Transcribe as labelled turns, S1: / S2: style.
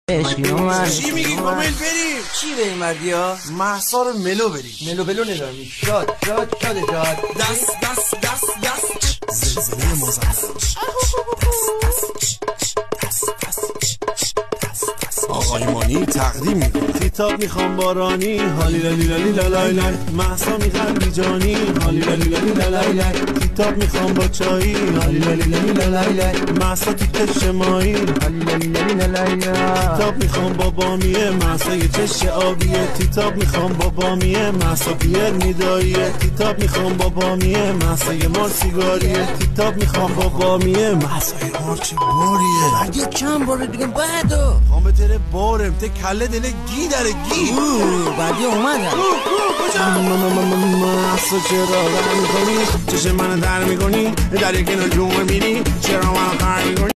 S1: چی میگی کامل بریم؟
S2: چی بریم مردیا؟
S1: مهسا رو ملو بریم.
S2: ملو بلو ندارمی. شاد
S1: دست زلزله مازندران. آقای مانی تقدیم میکنه.
S3: کتاب میخوام بارانی حالی لالی لالی لالای لای مهسا میخوام جانی حالی لالی لالی لالای لای کتاب میخوام با چایی حالی لالی لالی لالای لای مهسا تو چش مایی حالی لالی لالی لالای لای کتاب میخوام با بامیه مهسا یه چش آبیه کتاب میخوام با بامیه مهسا بیر میداییه کتاب میخوام با بامیه مهسا یه مار سیگاریه کتاب میخوام با بامیه مهسا یه مار چه باریه
S2: اگه چند بار دیگه بعدو
S1: خام به تره بارم ته کله دله گی داره گی
S2: بعدی اومدم
S3: مهسا چرا در میکنی چشم منو در میکنی در یک نجوم میری چرا منو در میکنی